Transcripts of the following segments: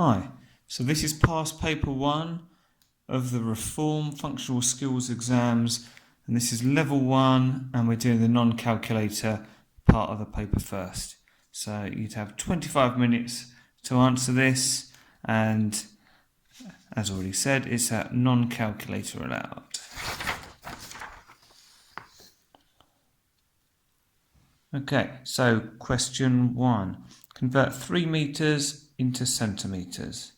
Hi, so this is past paper 1 of the Reform Functional Skills exams, and this is level 1, and we're doing the non-calculator part of the paper first. So you'd have 25 minutes to answer this, and as already said, it's a non-calculator allowed. Okay, so question 1. Convert 3 meters into centimeters.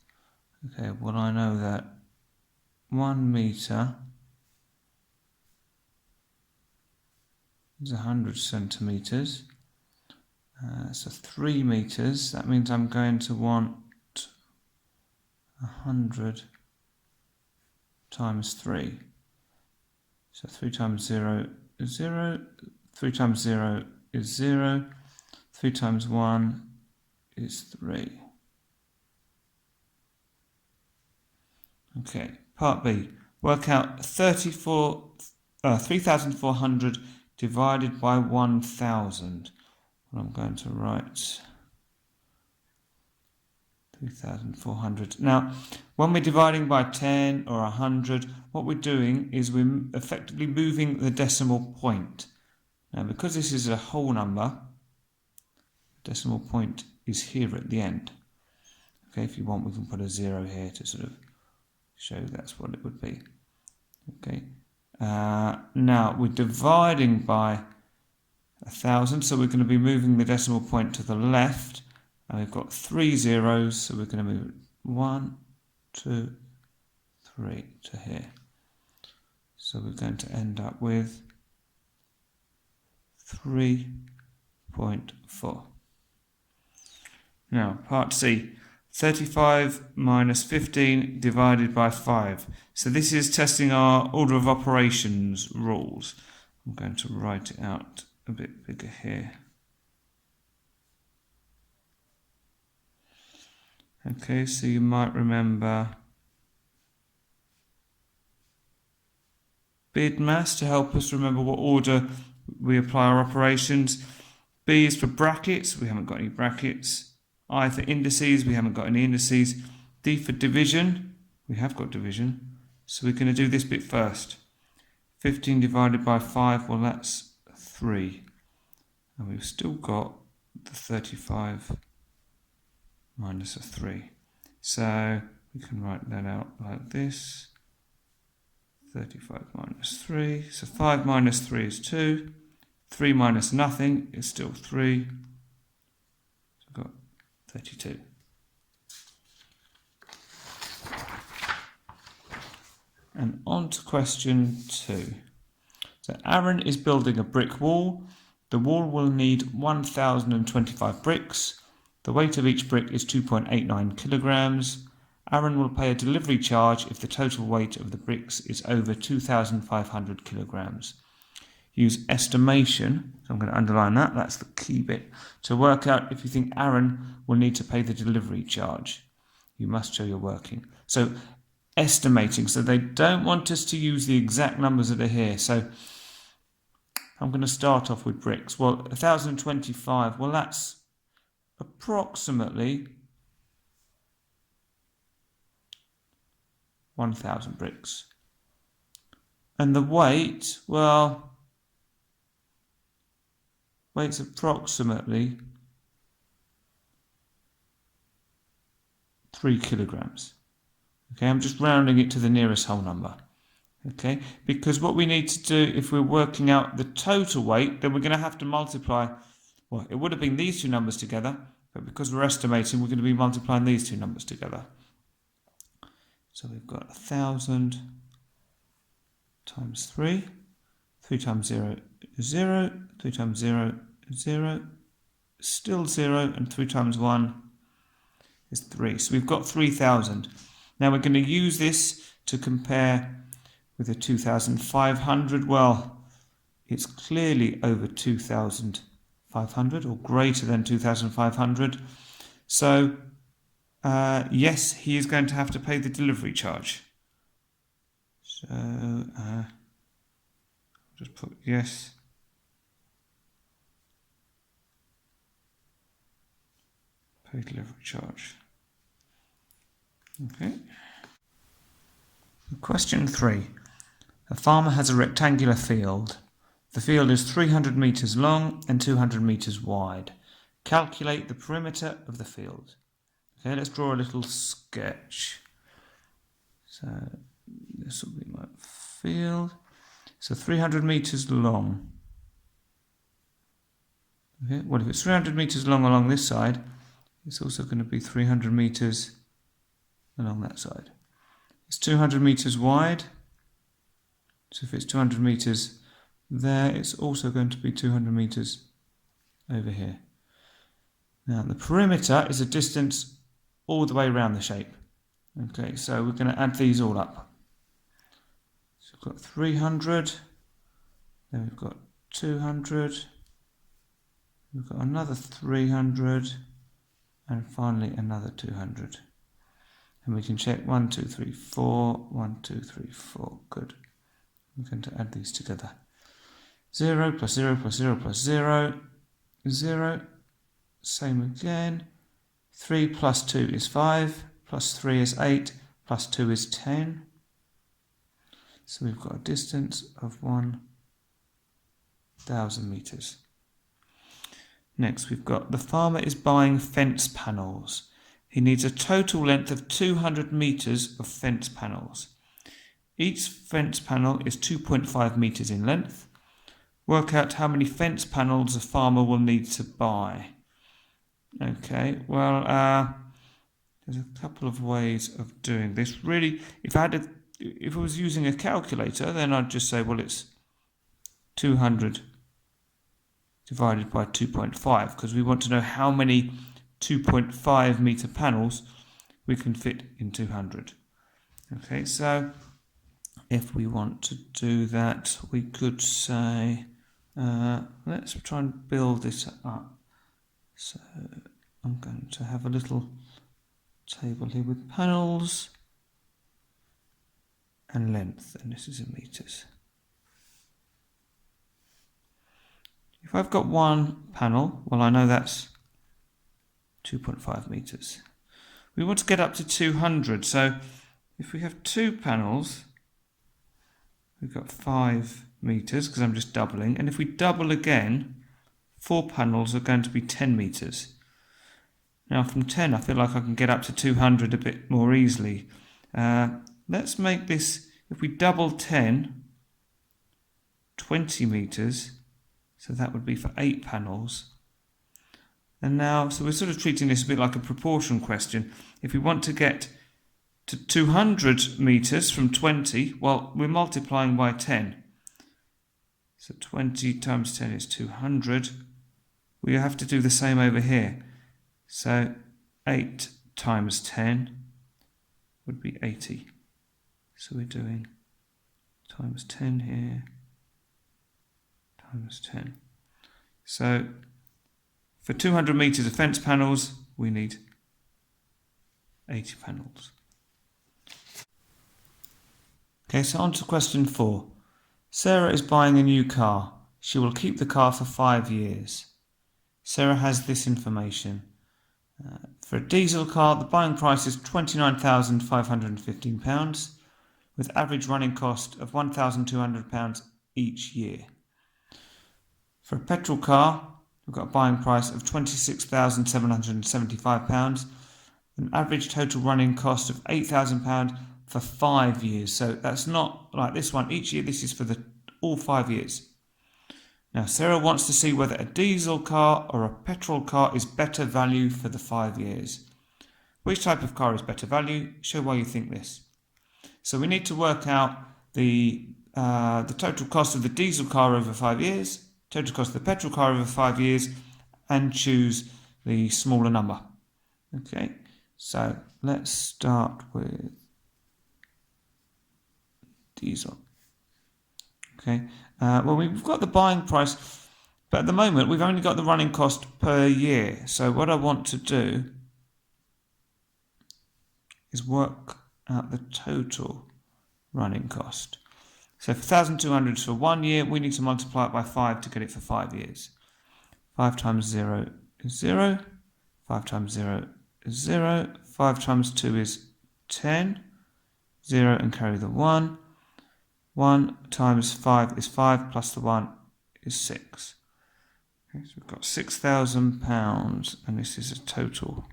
Okay, well I know that 1 meter is 100 centimeters. So 3 meters, that means I'm going to want 100 times 3. So 3 times 0 is 0, 3 times 0 is 0, 3 times 1 is 3. Okay, part B. Work out 3,400 divided by 1,000. Well, I'm going to write 3,400. Now, when we're dividing by 10 or 100, what we're doing is we're effectively moving the decimal point. Now, because this is a whole number, decimal point is here at the end. Okay, if you want, we can put a 0 here to sort of show that's what it would be. Okay. Now we're dividing by 1,000, so we're going to be moving the decimal point to the left, and we've got 3 zeros, so we're going to move 1, 2, 3 to here. So we're going to end up with 3.4. Now, part C. 35 minus 15 divided by 5. So this is testing our order of operations rules. I'm going to write it out a bit bigger here. Okay, so you might remember BIDMAS to help us remember what order we apply our operations. B is for brackets, we haven't got any brackets. I for indices, we haven't got any indices. D for division, we have got division. So we're going to do this bit first. 15 divided by 5, well that's 3. And we've still got the 35 minus a 3. So we can write that out like this. 35 minus 3. So 5 minus 3 is 2. 3 minus nothing is still 3. So we've got 32. And on to question 2. So Aaron is building a brick wall. The wall will need 1,025 bricks. The weight of each brick is 2.89 kilograms. Aaron will pay a delivery charge if the total weight of the bricks is over 2,500 kilograms. Use estimation, so I'm going to underline that, that's the key bit, to work out if you think Aaron will need to pay the delivery charge. You must show you're working. So estimating, so they don't want us to use the exact numbers that are here. So I'm going to start off with bricks. Well, 1,025, well that's approximately 1,000 bricks. And the weight, well, weight's approximately 3 kilograms. Okay, I'm just rounding it to the nearest whole number. Okay, because what we need to do if we're working out the total weight, then we're going to have to multiply, well, it would have been these two numbers together, but because we're estimating, we're going to be multiplying these two numbers together. So we've got 1,000 times 3. 3 times 0 is 0. 3 times 0 is 0. Still 0. And 3 times 1 is 3. So we've got 3,000. Now we're going to use this to compare with the 2,500. Well, it's clearly over 2,500 or greater than 2,500. So yes, he is going to have to pay the delivery charge. So I'll just put yes. Pay delivery charge. Okay. Question 3. A farmer has a rectangular field. The field is 300 metres long and 200 metres wide. Calculate the perimeter of the field. Okay, let's draw a little sketch. So this will be my field. So 300 metres long. Okay, well, if it's 300 metres long along this side, it's also going to be 300 metres along that side. It's 200 metres wide. So if it's 200 metres there, it's also going to be 200 metres over here. Now the perimeter is a distance all the way around the shape. Okay, so we're going to add these all up. So we've got 300, then we've got 200, we've got another 300, and finally another 200. And we can check 1, 2, 3, 4, 1, 2, 3, 4. Good. We're going to add these together. 0 plus 0 plus 0 plus 0, 0. Same again. 3 plus 2 is 5, plus 3 is 8, plus 2 is 10. So we've got a distance of 1,000 metres. Next, we've got the farmer is buying fence panels. He needs a total length of 200 metres of fence panels. Each fence panel is 2.5 metres in length. Work out how many fence panels a farmer will need to buy. Okay, well, there's a couple of ways of doing this. Really, if I was using a calculator, then I'd just say, well, it's 200 divided by 2.5, because we want to know how many 2.5 metre panels we can fit in 200. Okay, so if we want to do that, we could say, let's try and build this up. So I'm going to have a little table here with panels and length, and this is in metres. If I've got one panel, well, I know that's 2.5 metres. We want to get up to 200, so if we have two panels, we've got 5 metres, because I'm just doubling, and if we double again, 4 panels are going to be 10 metres. Now from 10 I feel like I can get up to 200 a bit more easily. Let's make this, if we double 10, 20 metres, so that would be for 8 panels. And now, so we're sort of treating this a bit like a proportion question. If we want to get to 200 metres from 20, well, we're multiplying by 10. So 20 times 10 is 200. We have to do the same over here. So 8 times 10 would be 80. So we're doing times 10 here, times 10. So for 200 metres of fence panels, we need 80 panels. Okay, so on to question 4. Sarah is buying a new car. She will keep the car for 5 years. Sarah has this information. For a diesel car, the buying price is £29,515, with average running cost of £1,200 each year. For a petrol car, we've got a buying price of £26,775, an average total running cost of £8,000 for 5 years. So that's not like this one each year, this is for all 5 years. Now Sarah wants to see whether a diesel car or a petrol car is better value for the 5 years. Which type of car is better value? Show why you think this. So we need to work out the total cost of the diesel car over 5 years, total cost of the petrol car over 5 years, and choose the smaller number. Okay, so let's start with diesel. Okay, well, we've got the buying price, but at the moment we've only got the running cost per year. So what I want to do is work out the total running cost. So for 1,200 for 1 year, we need to multiply it by 5 to get it for 5 years. 5 times 0 is 0. 5 times 0 is 0. 5 times 2 is 10. 0 and carry the 1. 1 times 5 is 5 plus the 1 is 6. Okay, so we've got £6,000 and this is a total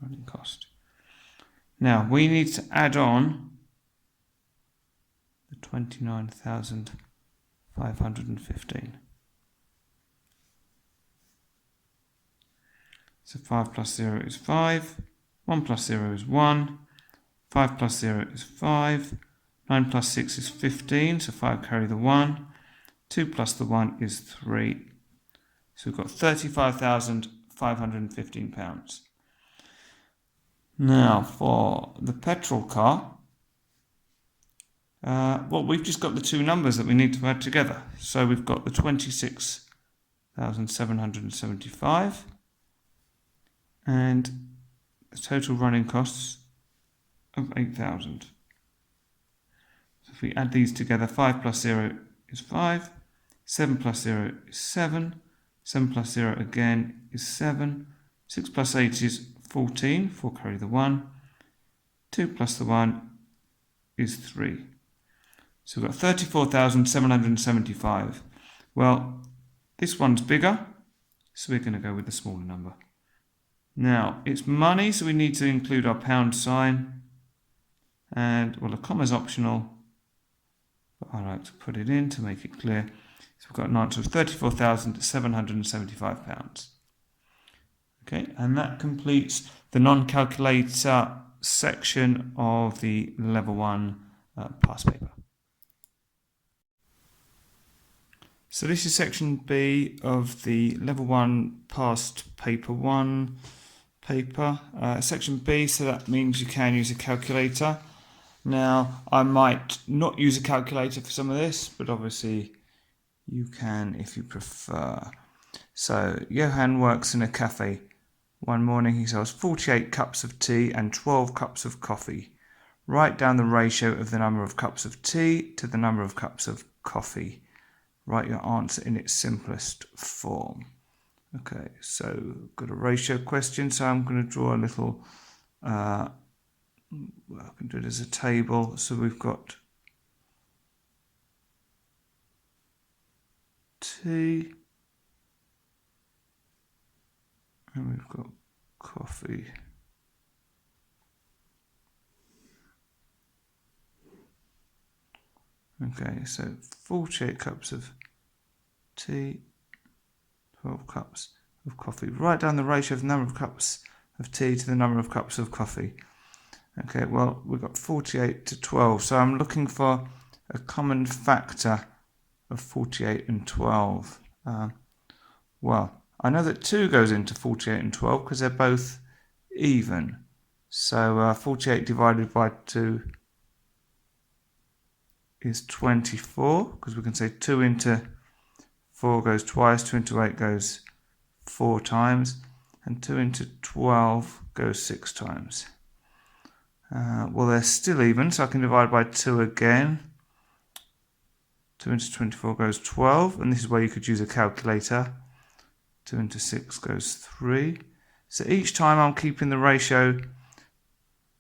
running cost. Now we need to add on the 29,515. So 5 plus 0 is 5, 1 plus 0 is 1, 5 plus 0 is 5, 9 plus 6 is 15, so 5 carry the 1, 2 plus the 1 is 3. So we've got £35,515. Now for the petrol car, well, we've just got the two numbers that we need to add together. So we've got the 26,775 and the total running costs of 8,000. So if we add these together, 5 plus 0 is 5, 7 plus 0 is 7, 7 plus 0 again is 7, 6 plus 8 is 14, 4 carry the 1, 2 plus the 1 is 3. So we've got 34,775. Well, this one's bigger, so we're going to go with the smaller number. Now, it's money, so we need to include our pound sign. And, well, a comma's optional, but I like to put it in to make it clear. So we've got an answer of £34,775. Okay, and that completes the non-calculator section of the Level 1 past paper. So this is section B of the Level 1 past paper 1 paper. Section B, so that means you can use a calculator. Now, I might not use a calculator for some of this, but obviously you can if you prefer. So, Johan works in a cafe. One morning he sells 48 cups of tea and 12 cups of coffee. Write down the ratio of the number of cups of tea to the number of cups of coffee. Write your answer in its simplest form. Okay, so got a ratio question, so I'm going to draw a little, well, I can do it as a table. So we've got tea and we've got coffee. Okay, so 48 cups of tea, 12 cups of coffee. Write down the ratio of the number of cups of tea to the number of cups of coffee. Okay, well, we've got 48 to 12, so I'm looking for a common factor of 48 and 12. Well, I know that 2 goes into 48 and 12 because they're both even. So 48 divided by 2 is 24, because we can say 2 into 4 goes twice, 2 into 8 goes 4 times, and 2 into 12 goes 6 times. Well, they're still even, so I can divide by 2 again. 2 into 24 goes 12, and this is where you could use a calculator. 2 into 6 goes 3. So each time I'm keeping the ratio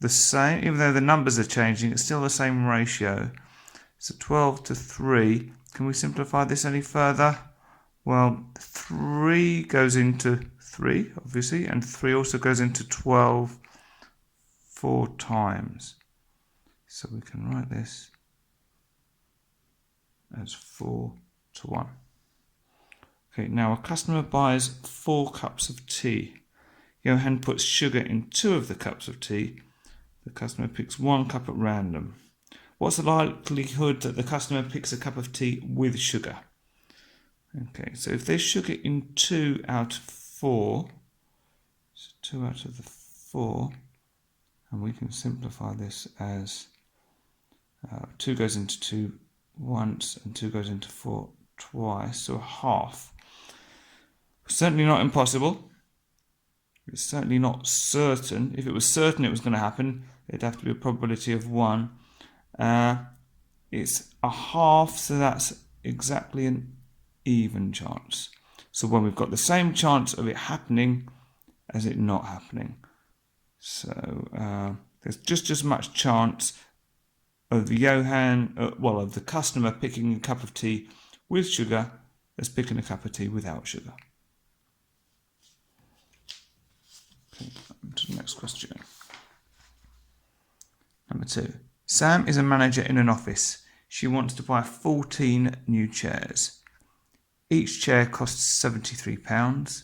the same, even though the numbers are changing, it's still the same ratio. So 12 to 3. Can we simplify this any further? Well, 3 goes into 3, obviously, and 3 also goes into 12 4 times. So we can write this as 4 to 1. Okay, now a customer buys 4 cups of tea. Johan puts sugar in 2 of the cups of tea. The customer picks 1 cup at random. What's the likelihood that the customer picks a cup of tea with sugar? Okay, so if there's sugar in 2 out of 4, so 2 out of the 4, and we can simplify this as 2 goes into 2 once and 2 goes into 4 twice, so a half. Certainly not impossible. It's certainly not certain. If it was certain it was going to happen, it'd have to be a probability of 1. It's a half, so that's exactly an even chance. So when we've got the same chance of it happening as it not happening. So there's just as much chance of of the customer picking a cup of tea with sugar as picking a cup of tea without sugar. Okay, on to the next question. Number 2. Sam is a manager in an office. She wants to buy 14 new chairs. Each chair costs £73.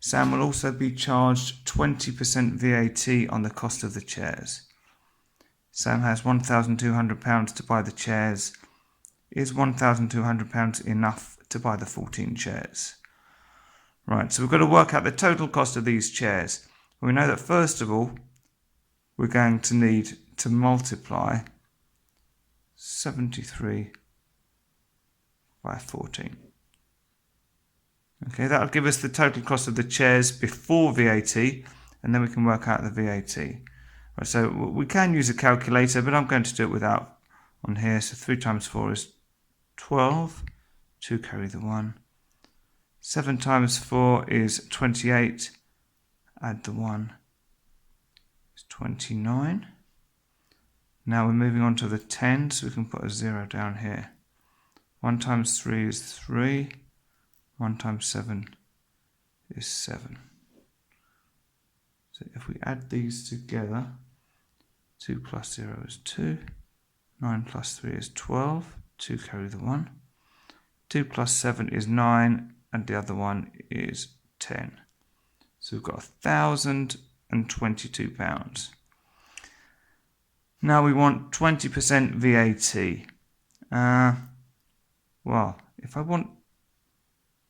Sam will also be charged 20% VAT on the cost of the chairs. Sam has £1,200 to buy the chairs. Is £1,200 enough to buy the 14 chairs? Right, so we've got to work out the total cost of these chairs. We know that first of all, we're going to need to multiply 73 by 14. Okay, that'll give us the total cost of the chairs before VAT, and then we can work out the VAT. Right, so we can use a calculator, but I'm going to do it without on here. So 3 times 4 is 12. 2 carry the 1. 7 times 4 is 28. Add the 1 is 29. Now we're moving on to the 10, so we can put a 0 down here. 1 times 3 is 3. 1 times 7 is 7. So if we add these together, 2 plus 0 is 2. 9 plus 3 is 12. 2 carry the 1. 2 plus 7 is 9, and the other one is 10. So we've got £1,022. Now we want 20% VAT. Well, if I want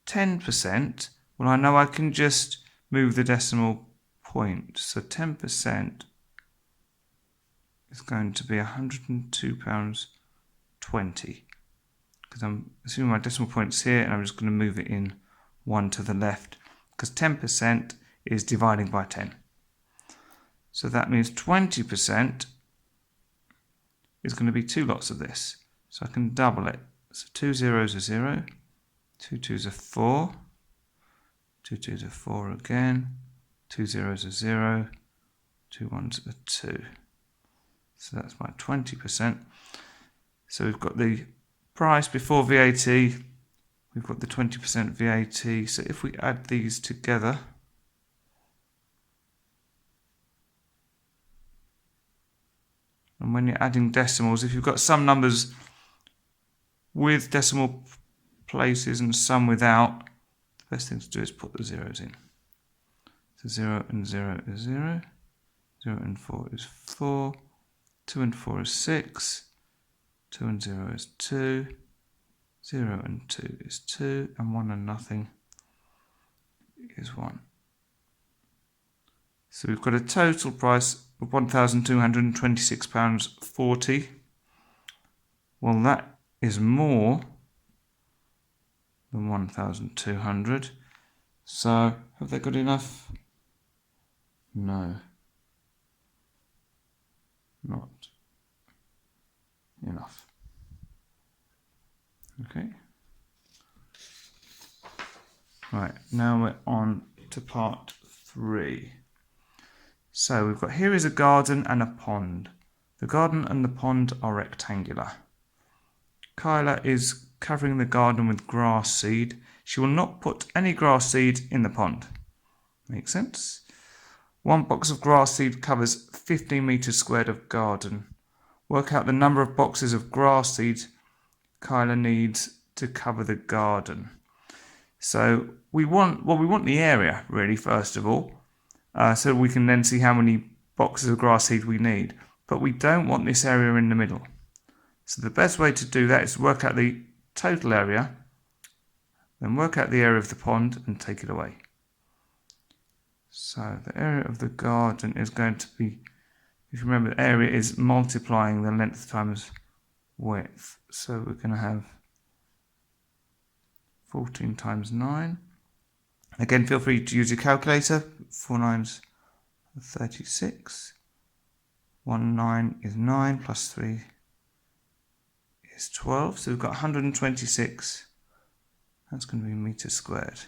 10%, well, I know I can just move the decimal point. So 10% is going to be £102.20. Because I'm assuming my decimal point's here, and I'm just going to move it in 1 to the left. Because 10% is dividing by 10. So that means 20% is going to be 2 lots of this. So I can double it. So 2 zeros are 0. 2 2s are 4. 2 2s are 4 again. 2 zeros are 0. 2 1s are 2. So that's my 20%. So we've got the price before VAT. We've got the 20% VAT. So if we add these together, and when you're adding decimals, if you've got some numbers with decimal places and some without, the best thing to do is put the zeros in. So 0 and 0 is 0. 0 and 4 is 4. 2 and 4 is 6. 2 and 0 is 2. 0 and 2 is 2. And 1 and nothing is 1. So we've got a total price of £1,226.40. Well, that is more than 1,200. So have they got enough? No. Not enough. Okay. Right, now we're on to part 3. So we've got, here is a garden and a pond. The garden and the pond are rectangular. Kyla is covering the garden with grass seed. She will not put any grass seed in the pond. Makes sense? 1 box of grass seed covers 15 metres squared of garden. Work out the number of boxes of grass seed Kyla needs to cover the garden. So we want the area really, first of all, so we can then see how many boxes of grass seed we need. But we don't want this area in the middle. So the best way to do that is work out the total area, then work out the area of the pond and take it away. So the area of the garden is going to be, if you remember, the area is multiplying the length times width. So we're going to have 14 times 9. Again, feel free to use your calculator. 4 9s are 36. 1 9 is 9 plus 3 is 12. So we've got 126. That's going to be meters squared.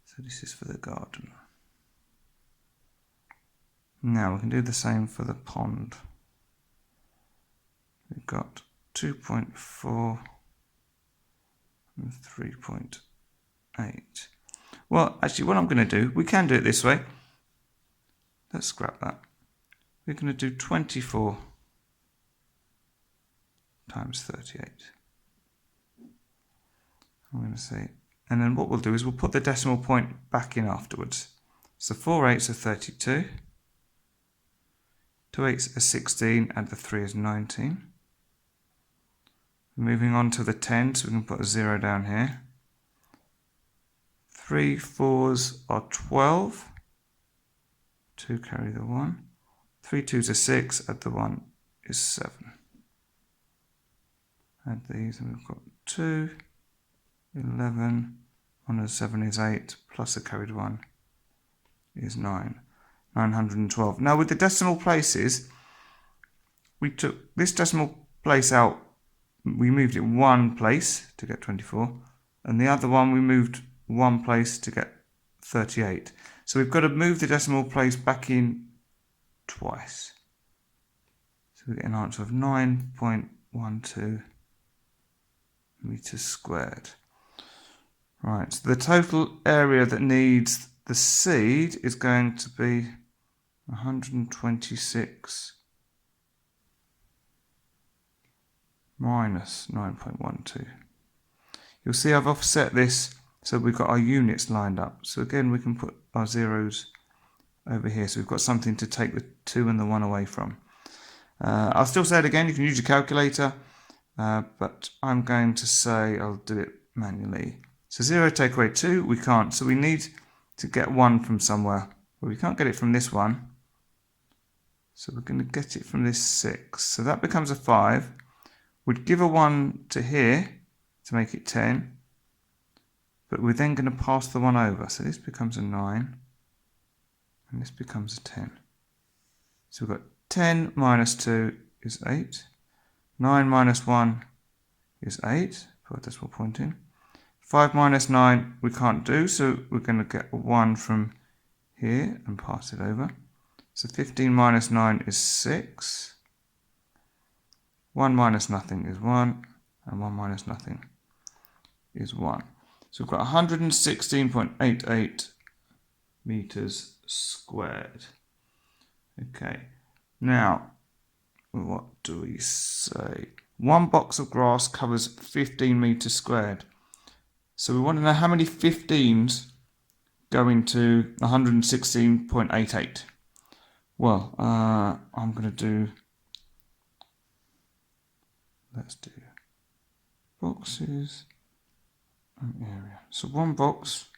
So this is for the garden. Now we can do the same for the pond. We've got 2.4 and 3.8. Well, actually what I'm going to do, we can do it this way. Let's scrap that. We're going to do 24 times 38. I'm going to say, and then what we'll do is we'll put the decimal point back in afterwards. So 4 8s are 32, 2 8s are 16, and the 3 is 19. Moving on to the 10, so we can put a 0 down here. 3 4s are 12, 2 carry the 1, 3 2s are 6, add the 1 is 7. Add these and we've got 2, 11, 1 and 7 is 8, plus a carried 1 is 9, 912. Now with the decimal places, we took this decimal place out, we moved it one place to get 24, and the other one we moved one place to get 38. So we've got to move the decimal place back in twice. So we get an answer of 9.12 meters squared. Right, so the total area that needs the seed is going to be 126 minus 9.12. You'll see I've offset this so we've got our units lined up. So again we can put our zeros over here, so we've got something to take the 2 and the 1 away from. I'll still say it again, you can use your calculator, but I'm going to say I'll do it manually. So 0 take away 2, we can't, so we need to get 1 from somewhere. Well, we can't get it from this one, so we're going to get it from this 6. So that becomes a 5. We'd give a 1 to here to make it 10, but we're then going to pass the 1 over. So this becomes a 9, and this becomes a 10. So we've got 10 minus 2 is 8. 9 minus 1 is 8. Put a decimal point in. 5 minus 9 we can't do, so we're going to get a 1 from here and pass it over. So 15 minus 9 is 6. 1 minus nothing is 1, and 1 minus nothing is 1. So we've got 116.88 meters squared. Okay, now what do we say? One box of grass covers 15 meters squared. So we want to know how many 15s go into 116.88. Well, I'm going to do, let's do boxes and area. So one box,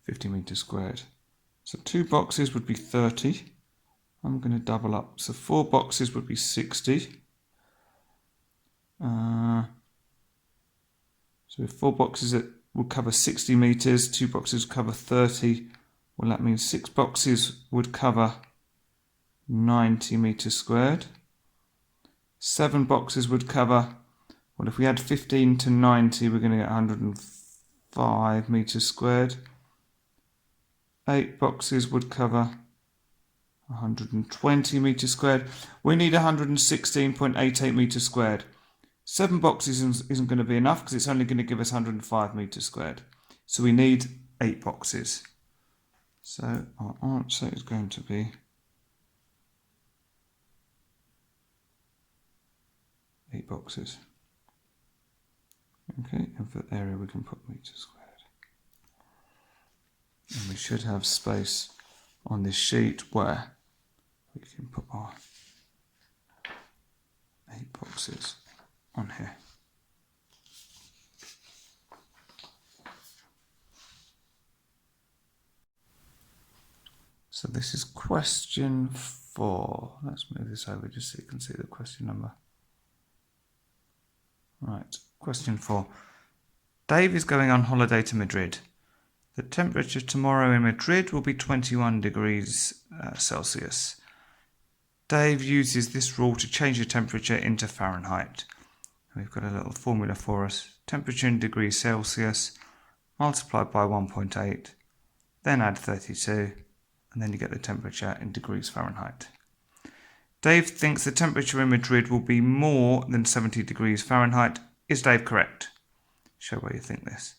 50 meters squared. So 2 boxes would be 30. I'm going to double up. So 4 boxes would be 60. So if 4 boxes that would cover 60 meters, 2 boxes cover 30. Well, that means 6 boxes would cover 90 meters squared. 7 boxes would cover, well, if we add 15 to 90, we're going to get 105 meters squared. 8 boxes would cover 120 meters squared. We need 116.88 meters squared. 7 boxes isn't going to be enough because it's only going to give us 105 meters squared. So we need 8 boxes. So our answer is going to be 8 boxes. Okay, and for the area we can put meters squared. And we should have space on this sheet where we can put our 8 boxes on here. So this is question 4. Let's move this over just so you can see the question number. Right, question 4. Dave is going on holiday to Madrid. The temperature tomorrow in Madrid will be 21 degrees Celsius. Dave uses this rule to change the temperature into Fahrenheit. We've got a little formula for us. Temperature in degrees Celsius multiplied by 1.8, then add 32, and then you get the temperature in degrees Fahrenheit. Dave thinks the temperature in Madrid will be more than 70 degrees Fahrenheit. Is Dave correct? Show where you think this.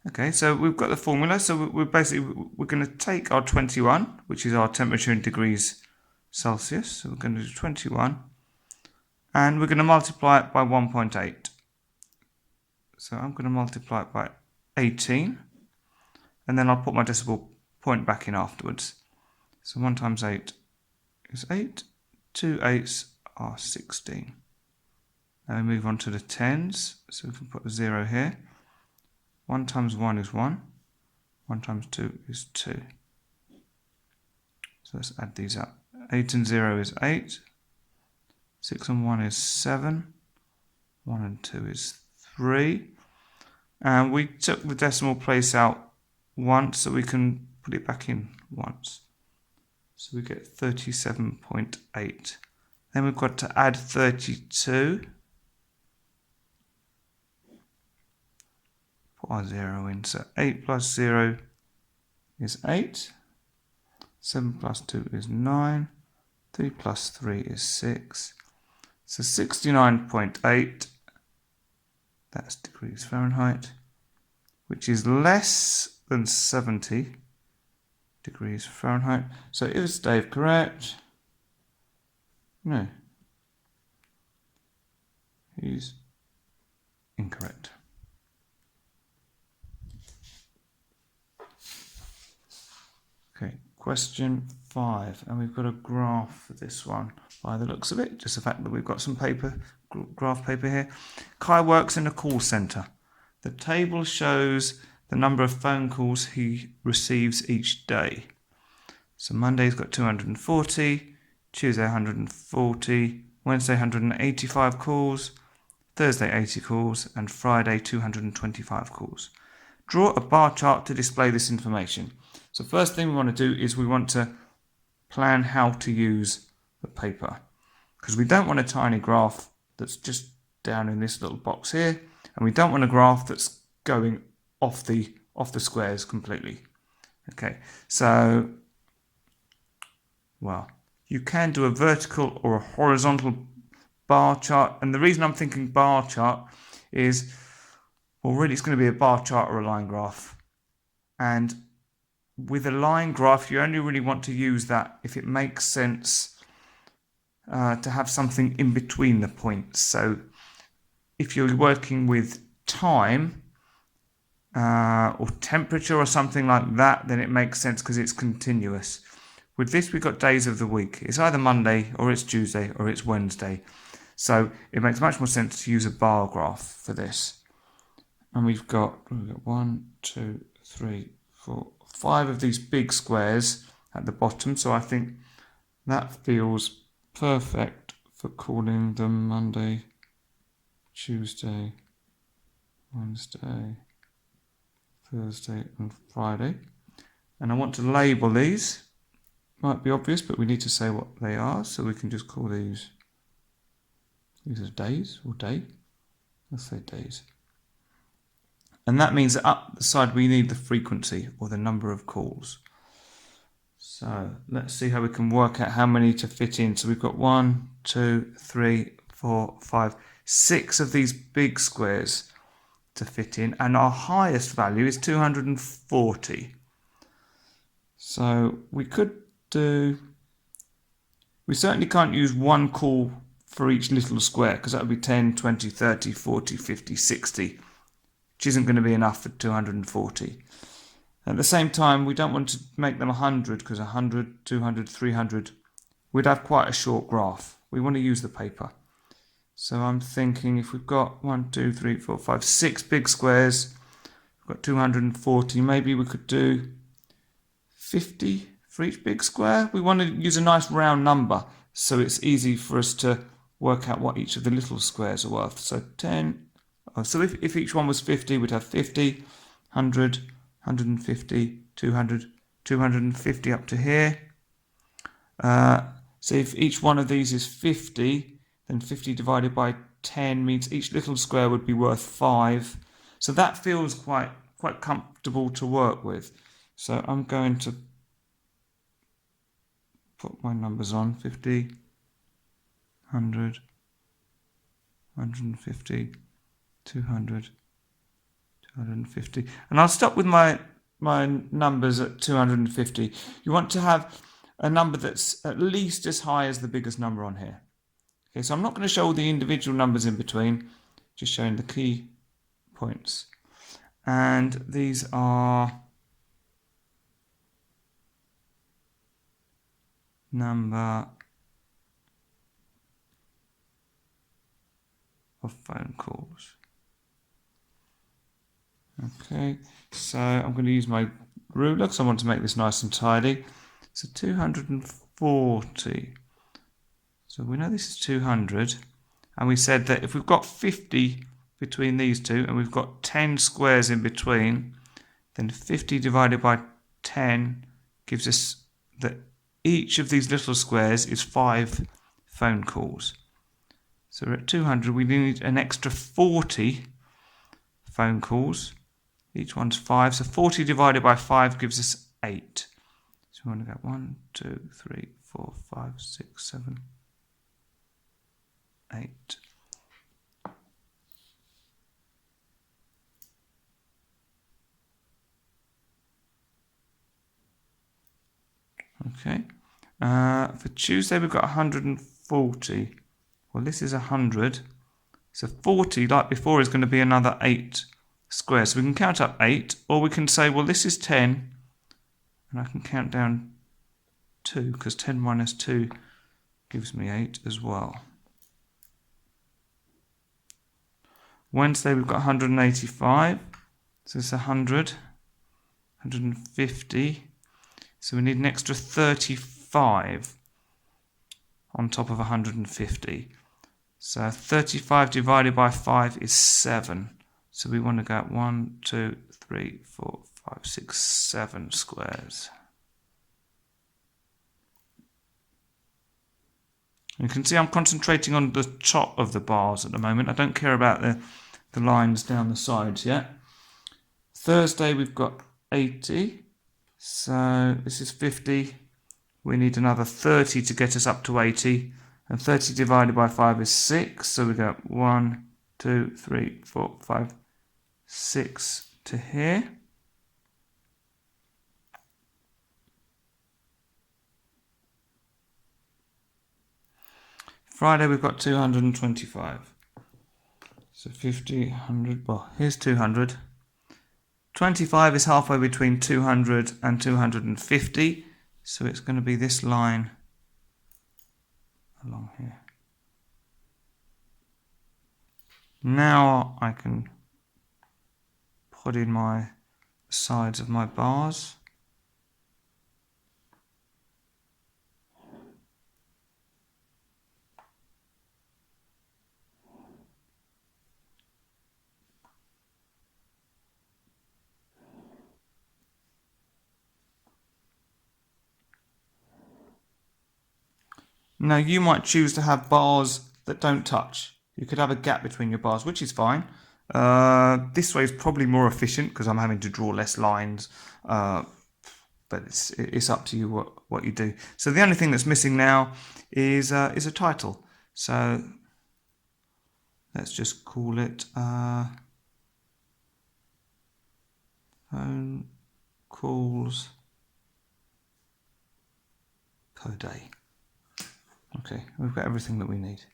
Okay, so we've got the formula. So we're going to take our 21, which is our temperature in degrees Celsius. So we're going to do 21, and we're going to multiply it by 1.8. So I'm going to multiply it by 18, and then I'll put my decimal point back in afterwards. So 1 times 8 is 8. 2 8s are 16. Now we move on to the tens, so we can put a 0 here. 1 times 1 is 1. 1 times 2 is 2. So let's add these up. 8 and 0 is 8. 6 and 1 is 7. 1 and 2 is 3. And we took the decimal place out once, so we can put it back in once. So we get 37.8. Then we've got to add 32. Put our 0 in. So 8 plus 0 is 8. 7 plus 2 is 9. 3 plus 3 is 6. So 69.8. That's degrees Fahrenheit, which is less than 70 degrees Fahrenheit. So is Dave correct? No. He's incorrect. Okay, question 5. And we've got a graph for this one by the looks of it. Just the fact that we've got some paper, graph paper here. Kai works in a call centre. The table shows the number of phone calls he receives each day. So Monday's got 240, Tuesday 140, Wednesday 185 calls, Thursday 80 calls, and Friday 225 calls. Draw a bar chart to display this information. So first thing we want to do is we want to plan how to use the paper, because we don't want a tiny graph that's just down in this little box here, and we don't want a graph that's going off the squares completely. Okay, so well, you can do a vertical or a horizontal bar chart, and the reason I'm thinking bar chart is, well, really it's going to be a bar chart or a line graph, and with a line graph you only really want to use that if it makes sense to have something in between the points. So if you're working with time or temperature or something like that, then it makes sense because it's continuous. With this, we've got days of the week. It's either Monday or it's Tuesday or it's Wednesday. So it makes much more sense to use a bar graph for this. And we've got 1, 2, 3, 4, 5 of these big squares at the bottom. So I think that feels perfect for calling them Monday, Tuesday, Wednesday, Thursday and Friday. And I want to label these. Might be obvious, but we need to say what they are, so we can just call these are days or day. Let's say days. And that means that up the side we need the frequency or the number of calls. So let's see how we can work out how many to fit in. So we've got 1, 2, 3, 4, 5, 6 of these big squares to fit in, and our highest value is 240. So we could do, we certainly can't use one call for each little square, because that would be 10, 20, 30, 40, 50, 60, which isn't going to be enough for 240. At the same time, we don't want to make them 100, because 100, 200, 300, we'd have quite a short graph. We want to use the paper. So I'm thinking if we've got 1, 2, 3, 4, 5, 6 big squares, we've got 240, maybe we could do 50 for each big square. We want to use a nice round number so it's easy for us to work out what each of the little squares are worth. So 10, so if each one was 50, we'd have 50, 100, 150, 200, 250 up to here. So if each one of these is 50, then 50 divided by 10 means each little square would be worth 5. So that feels quite comfortable to work with. So I'm going to put my numbers on. 50, 100, 150, 200, 250. And I'll stop with my numbers at 250. You want to have a number that's at least as high as the biggest number on here. Okay, so I'm not going to show all the individual numbers in between, just showing the key points. And these are number of phone calls. Okay, so I'm going to use my ruler because I want to make this nice and tidy. So 240. So we know this is 200, and we said that if we've got 50 between these two and we've got 10 squares in between, then 50 divided by 10 gives us that each of these little squares is 5 phone calls. So we're at 200, we need an extra 40 phone calls. Each one's 5, so 40 divided by 5 gives us 8. So we want to go 1, 2, 3, 4, 5, 6, 7, 8. Okay. For Tuesday we've got 140. Well, this is 100. So 40, like before, is going to be another 8 squares. So we can count up 8, or we can say, well, this is 10, and I can count down 2, because 10 minus 2 gives me 8 as well. Wednesday we've got 185, so it's 100, 150, so we need an extra 35 on top of 150. So 35 divided by 5 is 7. So we want to go 1, 2, 3, 4, 5, 6, 7 squares. You can see I'm concentrating on the top of the bars at the moment. I don't care about the lines down the sides yet. Thursday we've got 80. So this is 50. We need another 30 to get us up to 80. And 30 divided by 5 is 6. So we go 1, 2, 3, 4, 5, 6 to here. Friday we've got 225. So 50, 100, well, here's 200. 25 is halfway between 200 and 250. So it's going to be this line along here. Now I can put in my sides of my bars. Now you might choose to have bars that don't touch. You could have a gap between your bars, which is fine. This way is probably more efficient because I'm having to draw less lines. But it's up to you what you do. So the only thing that's missing now is a title. So let's just call it phone calls per day. Okay, we've got everything that we need.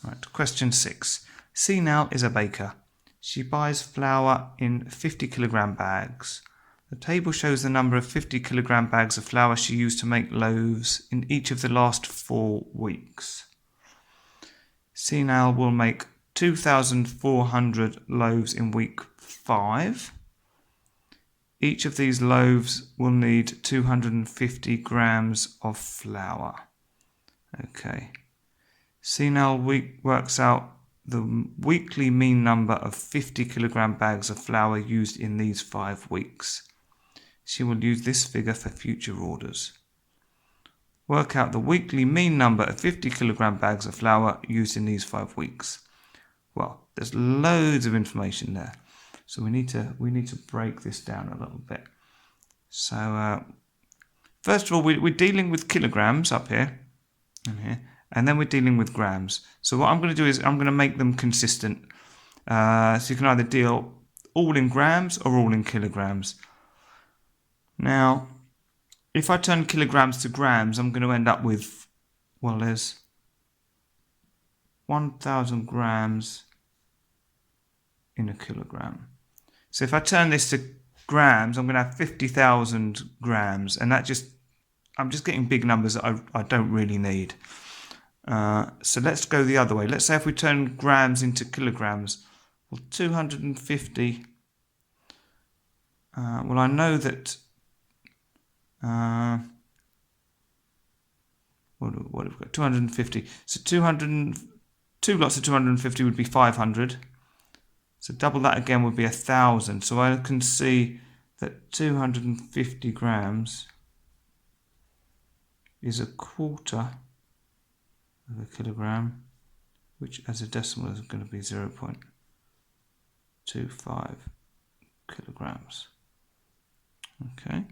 Right, question 6. Sinal is a baker. She buys flour in 50 kilogram bags. The table shows the number of 50 kilogram bags of flour she used to make loaves in each of the last 4 weeks. Sinal will make 2,400 loaves in week 5. Each of these loaves will need 250 grams of flour. Okay. Sinal works out the weekly mean number of 50 kilogram bags of flour used in these 5 weeks. She will use this figure for future orders. Work out the weekly mean number of 50 kilogram bags of flour used in these 5 weeks. Well, there's loads of information there. So we need to break this down a little bit. So first of all, we're dealing with kilograms up here and here, and then we're dealing with grams. So what I'm going to do is I'm going to make them consistent. So you can either deal all in grams or all in kilograms. Now, if I turn kilograms to grams, I'm going to end up with, well, there's 1,000 grams in a kilogram. So if I turn this to grams, I'm going to have 50,000 grams, and I'm just getting big numbers that I don't really need. So let's go the other way. Let's say if we turn grams into kilograms, well, 250. Well, I know that. What have we got? 250. So 2 lots of 250 would be 500. So double that again would be 1,000. So I can see that 250 grams is a quarter of a kilogram, which as a decimal is going to be 0.25 kilograms. Okay.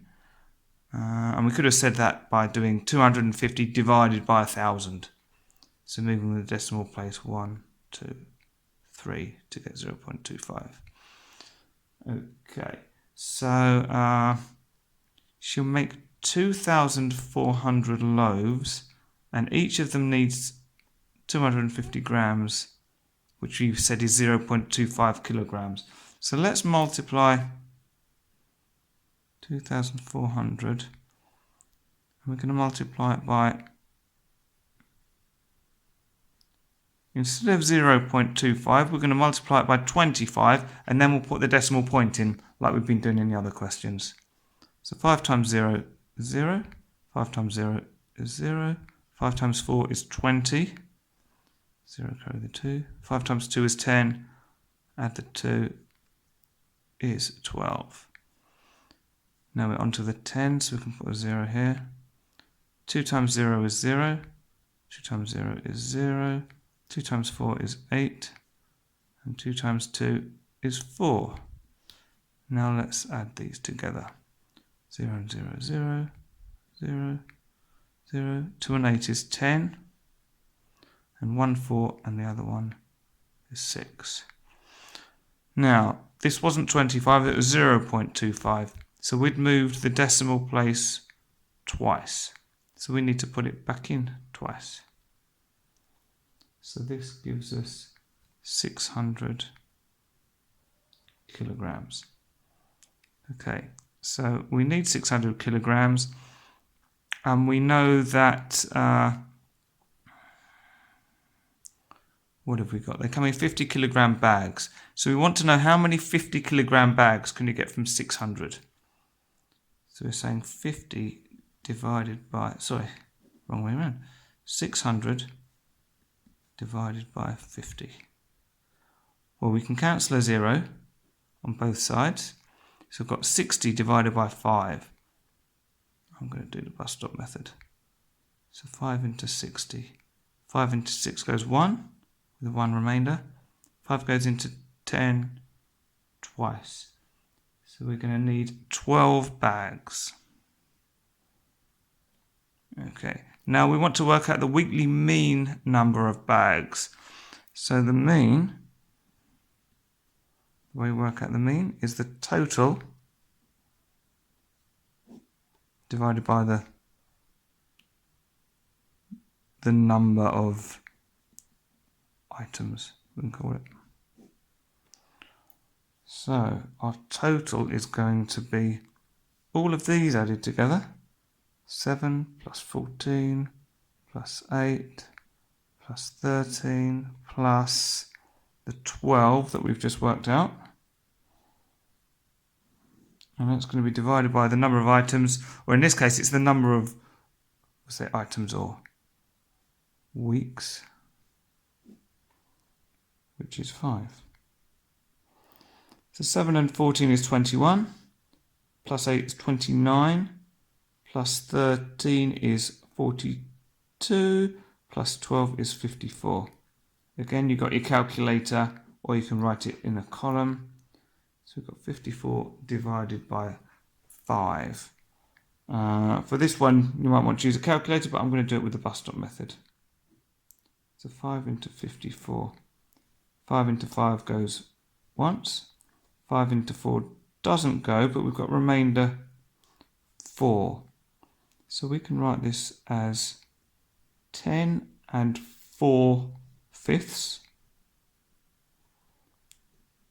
And we could have said that by doing 250 divided by 1,000. So moving the decimal place 1, 2, 3 to get 0.25. Okay, so she'll make 2,400 loaves, and each of them needs 250 grams, which we've said is 0.25 kilograms. So let's multiply 2,400, and we're going to multiply it by, instead of 0.25, we're going to multiply it by 25, and then we'll put the decimal point in, like we've been doing in the other questions. So 5 times 0 is 0, 5 times 0 is 0, 5 times 4 is 20, 0 carry the 2, 5 times 2 is 10, add the 2 is 12. Now we're on to the 10, so we can put a 0 here. 2 times 0 is 0, 2 times 0 is 0, 2 times 4 is 8, and 2 times 2 is 4. Now let's add these together. 0 and 0 is 0, 0, 0, 2 and 8 is 10, and 1, 4, and the other one is 6. Now, this wasn't 25, it was 0.25, so we'd moved the decimal place twice. So we need to put it back in twice. So this gives us 600 kilograms. Okay, so we need 600 kilograms, and we know that, what have we got? They come in 50 kilogram bags. So we want to know how many 50 kilogram bags can you get from 600. So we're saying 50 divided by, sorry, wrong way around, 600 divided by 50. Well, we can cancel a 0 on both sides. So we've got 60 divided by 5. I'm going to do the bus stop method. So 5 into 60. 5 into 6 goes 1, with a 1 remainder. 5 goes into 10 twice. So we're going to need 12 bags. Okay, now we want to work out the weekly mean number of bags. So the mean, the way we work out the mean is the total divided by the number of items, we can call it. So our total is going to be all of these added together. 7 plus 14 plus 8 plus 13 plus the 12 that we've just worked out. And that's going to be divided by the number of items, or in this case it's the number of, let's say, items or weeks, which is 5. So 7 and 14 is 21, plus 8 is 29, plus 13 is 42, plus 12 is 54. Again, you've got your calculator, or you can write it in a column. So we've got 54 divided by 5. For this one, you might want to use a calculator, but I'm going to do it with the bus stop method. So 5 into 54. 5 into 5 goes once. 5 into 4 doesn't go, but we've got remainder 4. So we can write this as 10 and 4/5.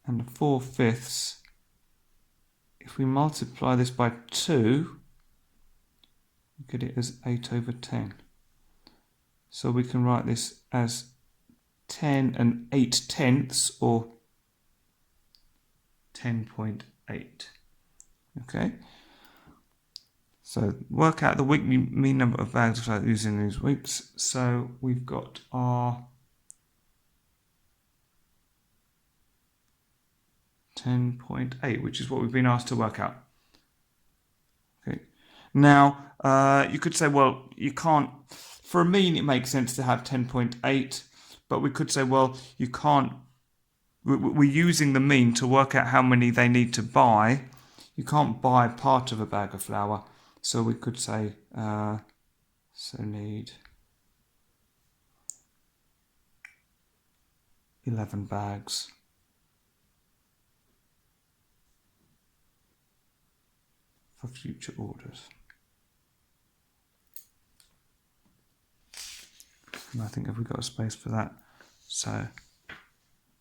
And 4/5, if we multiply this by 2, we get it as 8/10. So we can write this as 10 and 8/10, or 10.8. Okay. So work out the weekly mean number of bags of flour using these weeks. So we've got our 10.8, which is what we've been asked to work out. Okay. Now, you could say, well, you can't, for a mean it makes sense to have 10.8, but we could say, well, you can't, we're using the mean to work out how many they need to buy. You can't buy part of a bag of flour, so we could say, so need 11 bags. For future orders. And I think, have we got a space for that? So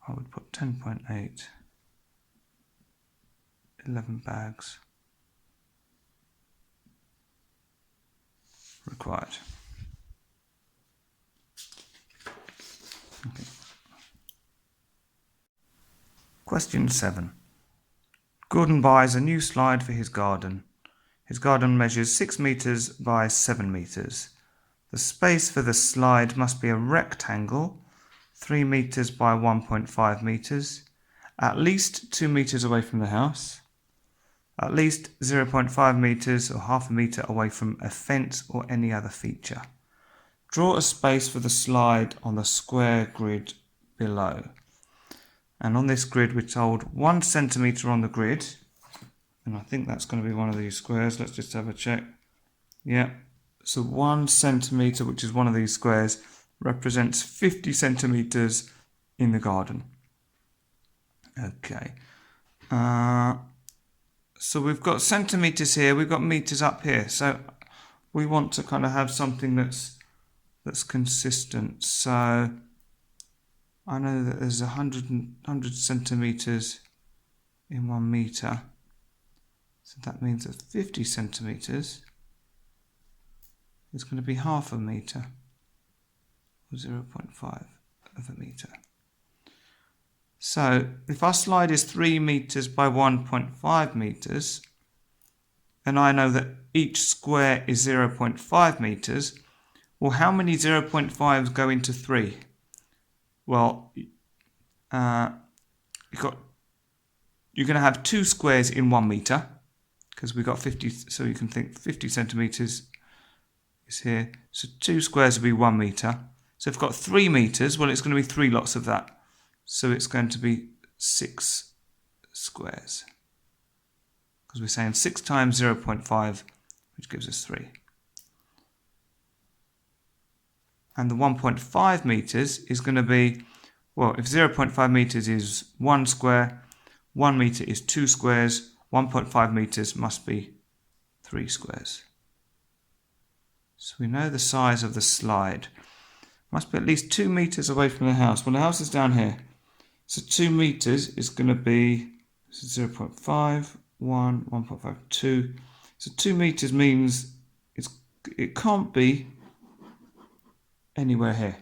I would put 10.8, 11 bags required. Okay. Question 7. Gordon buys a new slide for his garden. His garden measures 6 meters by 7 meters. The space for the slide must be a rectangle, 3 meters by 1.5 meters, at least 2 meters away from the house, at least 0.5 meters or half a meter away from a fence or any other feature. Draw a space for the slide on the square grid below. And on this grid we're told 1 centimeter on the grid, and I think that's going to be one of these squares. Let's just have a check. Yeah, so 1 centimetre, which is one of these squares, represents 50 centimetres in the garden. Okay. So we've got centimetres here, we've got metres up here. So we want to kind of have something that's consistent. So I know that there's 100 centimetres in 1 metre. So that means that 50 centimetres is going to be half a metre, or 0.5 of a metre. So if our slide is 3 meters by 1.5 meters, and I know that each square is 0.5 meters, well, how many 0.5s go into 3? Well, you're going to have 2 squares in 1 meter, because we've got 50, so you can think 50 centimeters is here. So 2 squares will be 1 meter. So if I've got 3 meters, well, it's going to be 3 lots of that. So it's going to be 6 squares. Because we're saying 6 times 0.5, which gives us 3. And the 1.5 meters is going to be, well, if 0.5 meters is 1 square, 1 meter is 2 squares, 1.5 meters must be 3 squares. So we know the size of the slide. Must be at least 2 meters away from the house. Well, the house is down here. So 2 meters is going to be 0.5, 1, 1.5, 2. So 2 meters means it can't be anywhere here,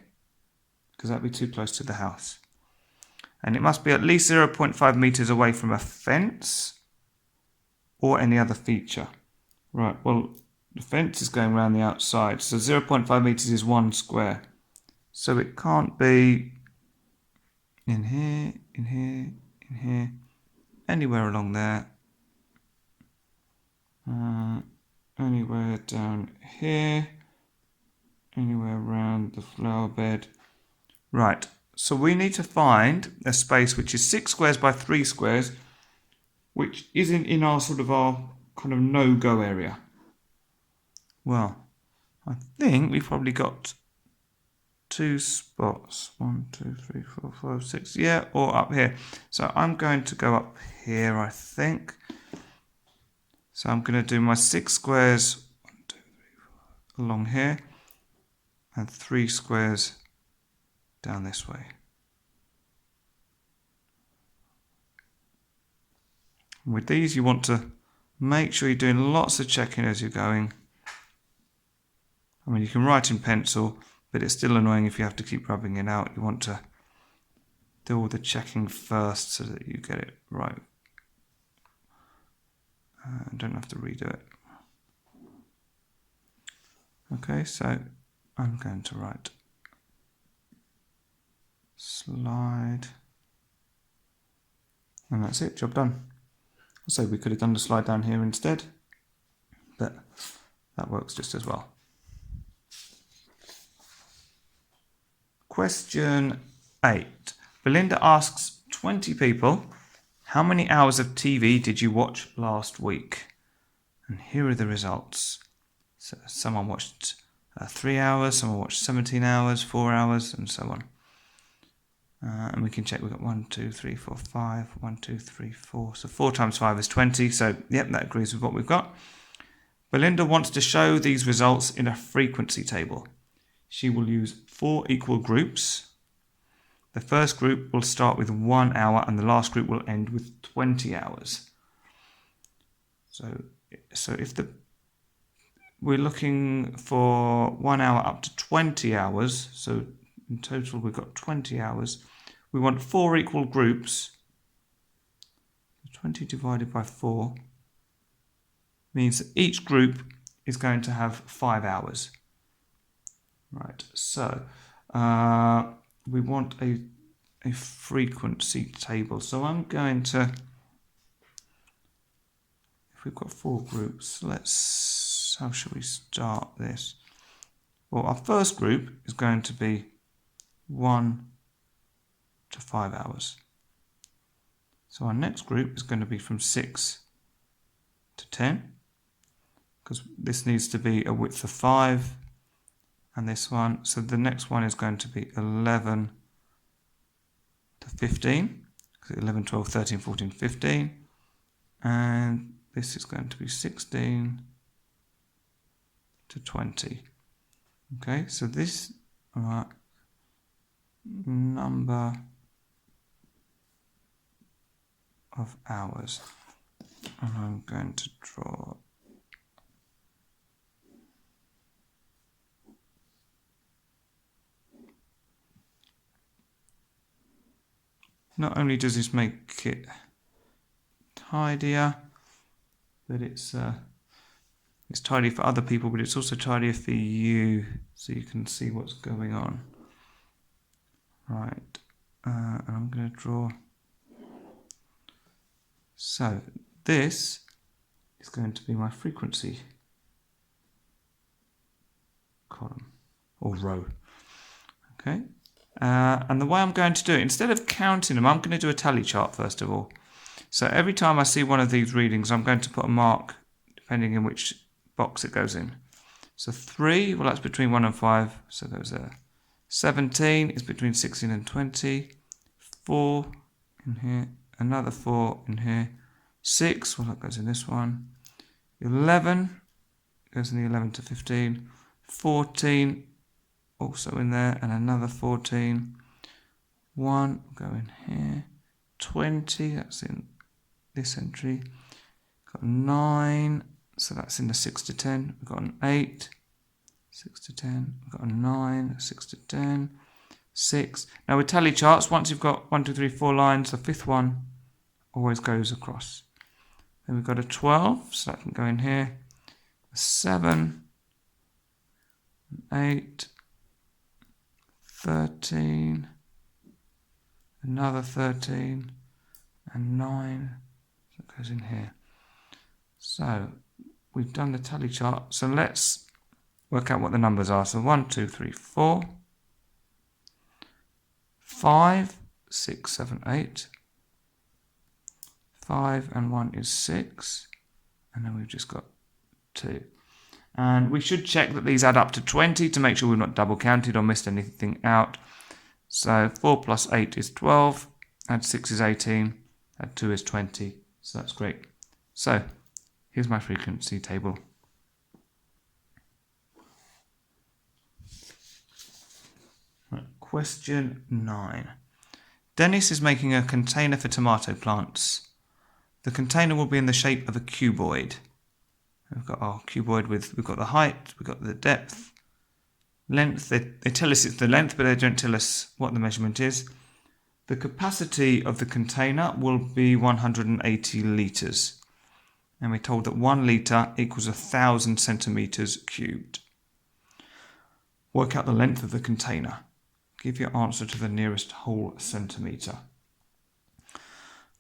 because that'd be too close to the house. And it must be at least 0.5 meters away from a fence or any other feature. Right, well, the fence is going around the outside, so 0.5 meters is 1 square. So it can't be in here, in here, in here, anywhere along there, anywhere down here, anywhere around the flower bed. Right, so we need to find a space which is 6 squares by 3 squares, which isn't in our kind of no-go area? Well, I think we've probably got 2 spots. 1, 2, 3, 4, 5, 6. Yeah, or up here. So I'm going to go up here, I think. So I'm going to do my 6 squares 1, 2, 3, 4, along here, and 3 squares down this way. And with these, you want to make sure you're doing lots of checking as you're going. I mean, you can write in pencil, but it's still annoying if you have to keep rubbing it out. You want to do all the checking first so that you get it right. And don't have to redo it. Okay, so I'm going to write slide. And that's it, job done. So we could have done the slide down here instead, but that works just as well. Question 8. Belinda asks 20 people, how many hours of TV did you watch last week? And here are the results. So someone watched 3 hours, someone watched 17 hours, 4 hours, and so on. And we can check, we've got 1, 2, 3, 4, 5, 1, 2, 3, 4. So 4 times 5 is 20. So, yep, that agrees with what we've got. Belinda wants to show these results in a frequency table. She will use 4 equal groups. The first group will start with 1 hour and the last group will end with 20 hours. So if we're looking for 1 hour up to 20 hours, so in total we've got 20 hours, we want 4 equal groups. 20 divided by 4 means that each group is going to have 5 hours. Right, so we want a frequency table. So I'm going to, if we've got 4 groups, how should we start this? Well, our first group is going to be 1 to 5 hours. So our next group is going to be from 6 to 10, because this needs to be a width of 5. And this one, so the next one is going to be 11 to 15, 11, 12, 13, 14, 15. And this is going to be 16 to 20. Okay, so this number of hours. And I'm going to draw not only does this make it tidier, but it's tidy for other people, but it's also tidier for you, so you can see what's going on. Right, and I'm going to draw. So this is going to be my frequency column or row. Okay. And the way I'm going to do it, instead of counting them, I'm going to do a tally chart first of all. So every time I see one of these readings, I'm going to put a mark depending on which box it goes in. So 3, well, that's between 1 and 5, so it goes there. 17 is between 16 and 20. 4 in here, another 4 in here. 6, well, that goes in this one. 11 goes in the 11 to 15. 14 also in there, and another 14. 1 will go in here. 20, that's in this entry. Got 9, so that's in the 6 to 10. We've got an 8, 6 to 10. We've got a 9, 6 to 10. 6. Now with tally charts, once you've got 1, 2, 3, 4 lines, the 5th one always goes across. Then we've got a 12, so that can go in here. A 7, an 8, 13, another 13, and 9, so it goes in here. So we've done the tally chart, so let's work out what the numbers are. So 1, 2, 3, 4, 5, 6, 7, 8, 5 and 1 is 6, and then we've just got 2. And we should check that these add up to 20 to make sure we've not double counted or missed anything out. So 4 plus 8 is 12, add 6 is 18, add 2 is 20, so that's great. So here's my frequency table. Right, question 9. Dennis is making a container for tomato plants. The container will be in the shape of a cuboid. We've got our cuboid we've got the height, we've got the depth, length. They tell us it's the length, but they don't tell us what the measurement is. The capacity of the container will be 180 litres. And we're told that 1 litre equals 1,000 centimetres cubed. Work out the length of the container. Give your answer to the nearest whole centimetre.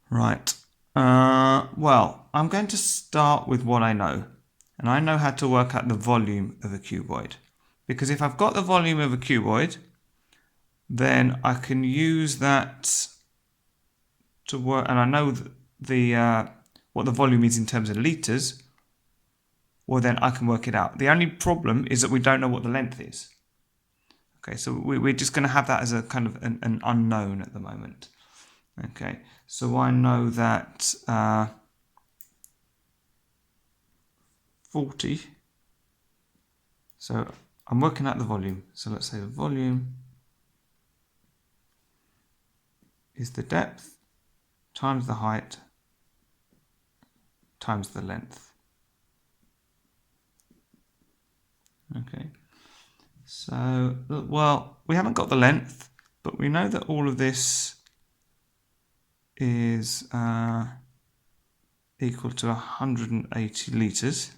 Right. Well, I'm going to start with what I know. And I know how to work out the volume of a cuboid. Because if I've got the volume of a cuboid, then I can use that to work, and I know what the volume is in terms of litres, well then I can work it out. The only problem is that we don't know what the length is. Okay, so we're just going to have that as a kind of an unknown at the moment. Okay, so I know that 40, so I'm working out the volume. So let's say the volume is the depth times the height times the length. Okay, so, well, we haven't got the length, but we know that all of this is equal to 180 litres.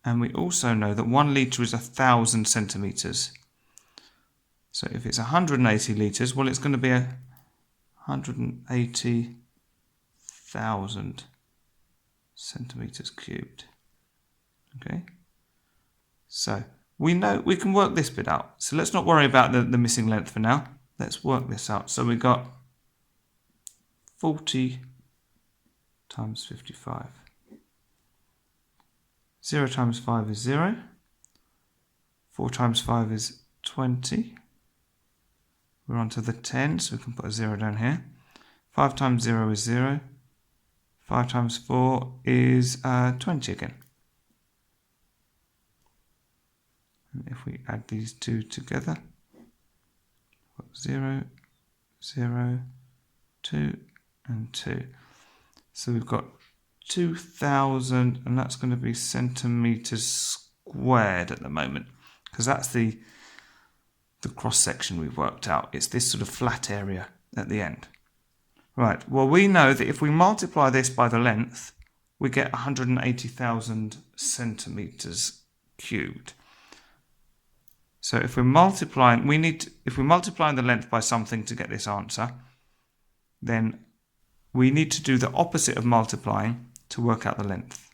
And we also know that 1 litre is 1,000 centimetres. So if it's 180 litres, well, it's going to be 180,000 centimetres cubed. Okay, so we know we can work this bit out. So let's not worry about the missing length for now. Let's work this out. So we got 40 times 55. 0 times 5 is 0. 4 times 5 is 20. We're on to the 10, so we can put a 0 down here. 5 times 0 is 0. 5 times 4 is 20 again. And if we add these two together, 0, 0, 2, and 2. So we've got 2,000, and that's going to be centimetres squared at the moment, because that's the cross section we've worked out. It's this sort of flat area at the end. Right, well, we know that if we multiply this by the length, we get 180,000 centimetres cubed. So if we're multiplying, if we're multiplying the length by something to get this answer, then we need to do the opposite of multiplying to work out the length.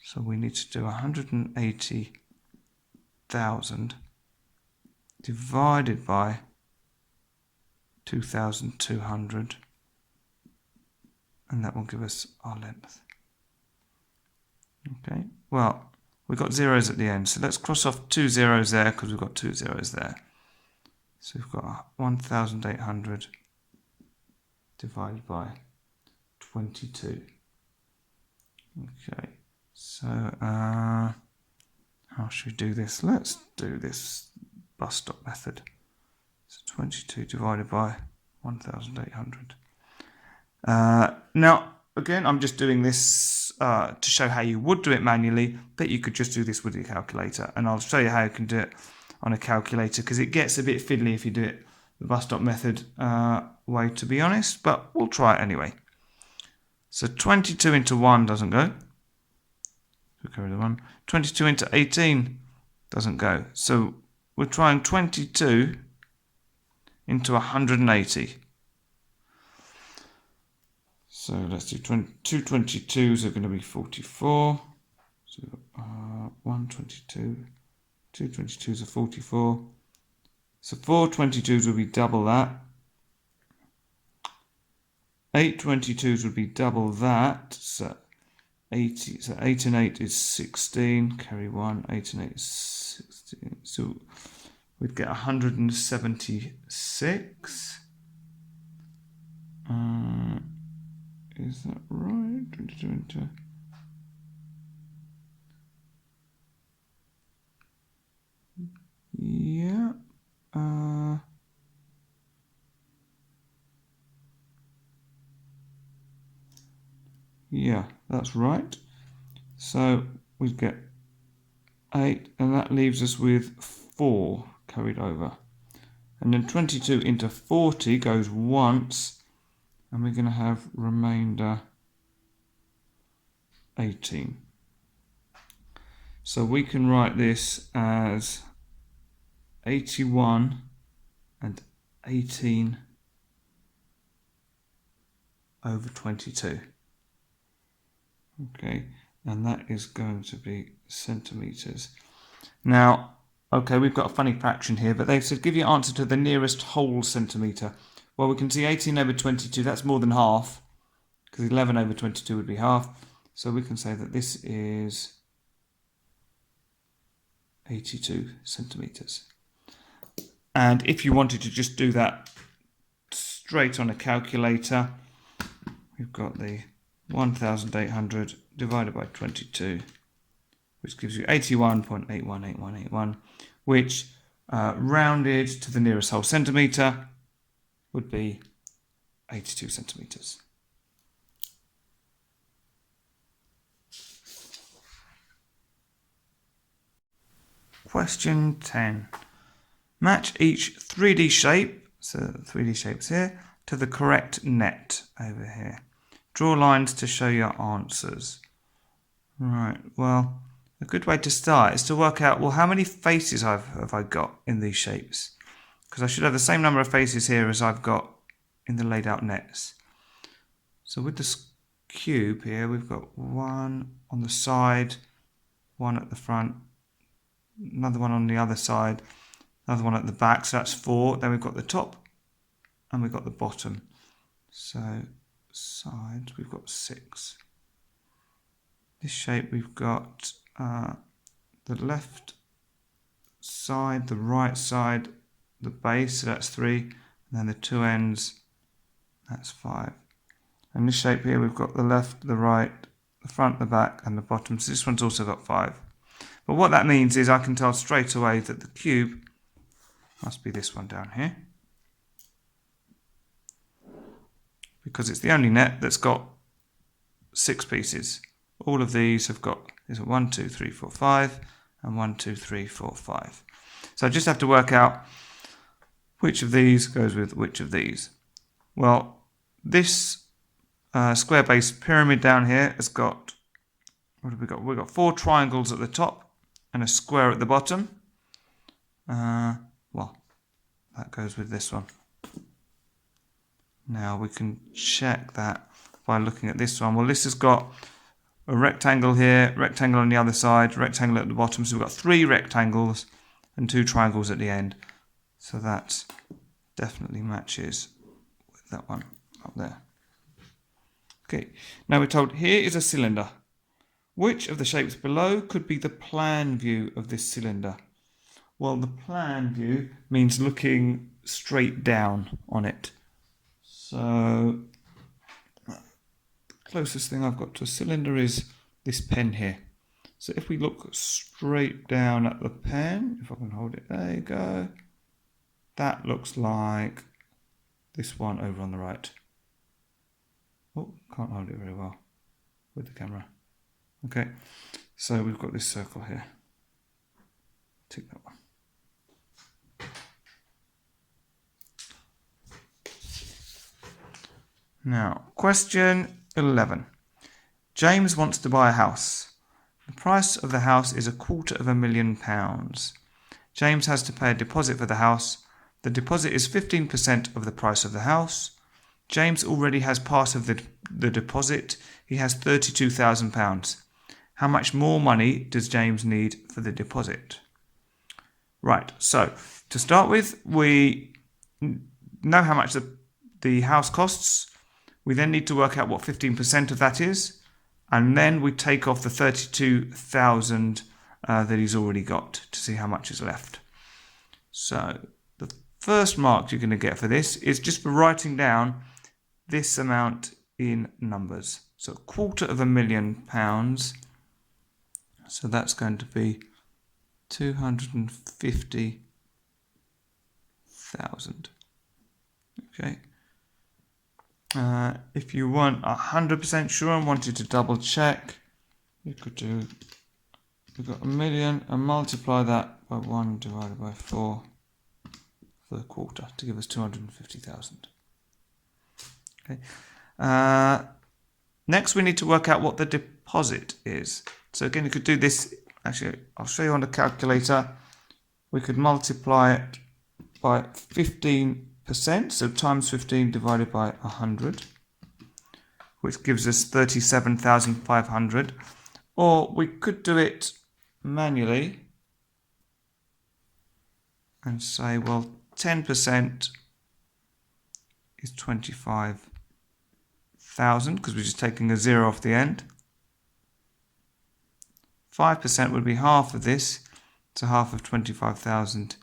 So we need to do 180,000 divided by 2,200, and that will give us our length. Okay, well, we've got zeros at the end, so let's cross off 2 zeros there because we've got 2 zeros there. So we've got 1,800 divided by 22. Okay, so how should we do this? Let's do this bus stop method. So 22 divided by 1,800. Now, again, I'm just doing this to show how you would do it manually, but you could just do this with your calculator. And I'll show you how you can do it on a calculator, because it gets a bit fiddly if you do it the bus stop method way, to be honest, but we'll try it anyway. So 22 into 1 doesn't go. So carry the 1. 22 into 18 doesn't go. So we're trying 22 into 180. So let's do 2 22s are going to be 44. So 122, 2 22s are 44. So 4 22s will be double that. 8 22s would be double that, so 80. So 8 and 8 is 16. Carry 1. 8 and 8 is 16. So we'd get 176. Is that right? 22 into... Yeah. Yeah, that's right. So we get 8, and that leaves us with 4 carried over. And then 22 into 40 goes once, and we're going to have remainder 18. So we can write this as 81 and 18 over 22. Okay, and that is going to be centimetres. Now, okay, we've got a funny fraction here, but they've said give your answer to the nearest whole centimetre. Well, we can see 18 over 22, that's more than half, because 11 over 22 would be half. So we can say that this is 82 centimetres. And if you wanted to just do that straight on a calculator, we've got the 1,800 divided by 22, which gives you 81.818181, which rounded to the nearest whole centimetre would be 82 centimetres. Question 10. Match each 3D shape, so 3D shapes here, to the correct net over here. Draw lines to show your answers. Right, well, a good way to start is to work out, well, how many faces have I got in these shapes? Because I should have the same number of faces here as I've got in the laid out nets. So with this cube here, we've got one on the side, one at the front, another one on the other side, another one at the back, so that's 4. Then we've got the top and we've got the bottom. So sides, we've got 6. This shape, we've got the left side, the right side, the base, so that's 3, and then the 2 ends, that's 5. And this shape here, we've got the left, the right, the front, the back, and the bottom, so this one's also got 5. But what that means is I can tell straight away that the cube must be this one down here, because it's the only net that's got 6 pieces. All of these have got 1, 2, 3, 4, 5, and 1, 2, 3, 4, 5. So I just have to work out which of these goes with which of these. Well, this square-based pyramid down here has got, what have we got? We've got 4 triangles at the top and a square at the bottom. Well, that goes with this one. Now we can check that by looking at this one. Well, this has got a rectangle here, rectangle on the other side, rectangle at the bottom. So we've got 3 rectangles and 2 triangles at the end. So that definitely matches with that one up there. Okay, now we're told here is a cylinder. Which of the shapes below could be the plan view of this cylinder? Well, the plan view means looking straight down on it. So the closest thing I've got to a cylinder is this pen here. So if we look straight down at the pen, if I can hold it, there you go. That looks like this one over on the right. Oh, can't hold it very well with the camera. Okay, so we've got this circle here. Tick that one. Now, question 11. James wants to buy a house. The price of the house is £250,000. James has to pay a deposit for the house. The deposit is 15% of the price of the house. James already has part of the deposit. He has £32,000. How much more money does James need for the deposit? Right, so to start with, we know how much the house costs. We then need to work out what 15% of that is, and then we take off the 32,000 that he's already got to see how much is left. So the first mark you're going to get for this is just for writing down this amount in numbers. So £250,000. So that's going to be 250,000. Okay. If you weren't 100% sure and wanted to double check, you could do, we've got 1 million and multiply that by 1 divided by 4 for the quarter to give us 250,000. Okay. Next we need to work out what the deposit is. So again, you could do this, actually I'll show you on the calculator. We could multiply it by 15%, so times 15 divided by 100, which gives us 37,500. Or we could do it manually and say, well, 10% is 25,000 because we're just taking a 0 off the end. 5% would be half of this, so half of 25,000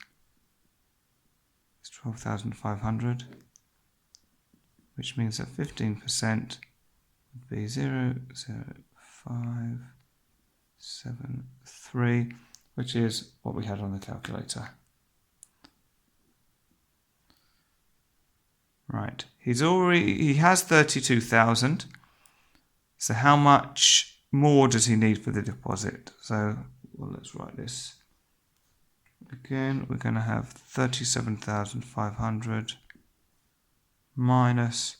is 12,500, which means that 15% would be 0.0573, which is what we had on the calculator. Right, he has 32,000. So how much more does he need for the deposit? So, well, let's write this. Again, we're going to have 37,500 minus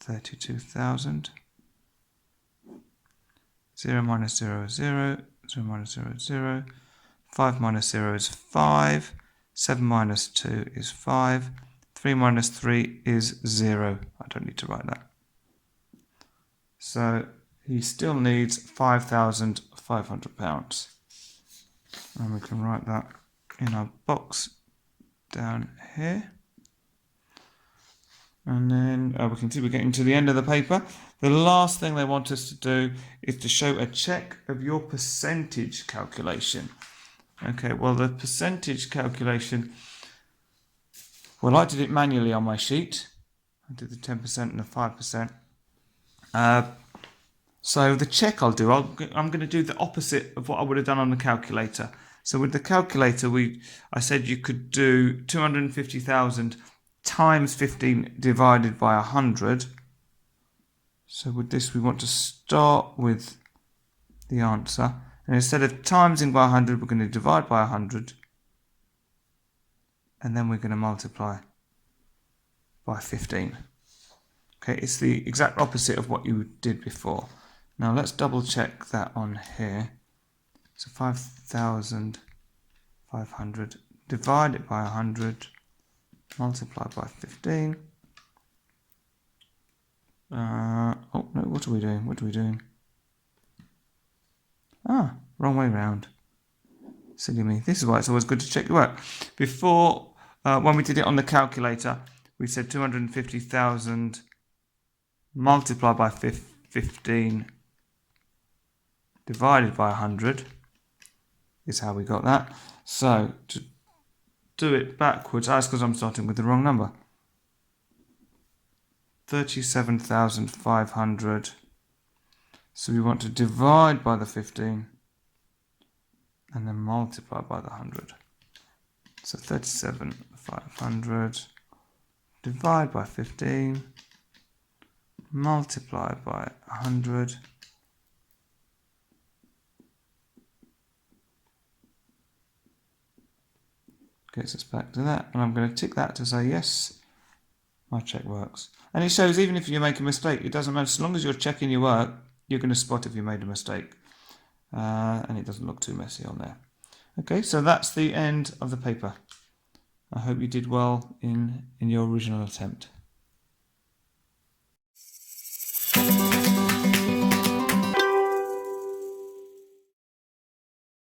32,000. 0 minus 0 is 0. 0 minus 0 is 0. 5 minus 0 is 5. 7 minus 2 is 5. 3 minus 3 is 0. I don't need to write that. So he still needs £5,500. And we can write that in our box down here. And then we can see we're getting to the end of the paper. The last thing they want us to do is to show a check of your percentage calculation. Okay, well, the percentage calculation, well, I did it manually on my sheet. I did the 10% and the 5%. So the check I'll do, I'm going to do the opposite of what I would have done on the calculator. So with the calculator, I said you could do 250,000 times 15 divided by 100. So with this, we want to start with the answer. And instead of timesing by 100, we're going to divide by 100. And then we're going to multiply by 15. Okay, it's the exact opposite of what you did before. Now let's double check that on here. So 5,500 divided by 100, multiply by 15. Oh no, what are we doing? What are we doing? Ah, wrong way round. Silly me. This is why it's always good to check your work. Before, when we did it on the calculator, we said 250,000 multiplied by 15 divided by 100 is how we got that. So to do it backwards, that's because I'm starting with the wrong number. 37,500. So we want to divide by the 15 and then multiply by the 100. So 37,500 divide by 15, multiply by 100. Gets us back to that, and I'm going to tick that to say yes, my check works. And it shows even if you make a mistake, it doesn't matter, as long as you're checking your work, you're going to spot if you made a mistake. And it doesn't look too messy on there. Okay, so that's the end of the paper. I hope you did well in your original attempt.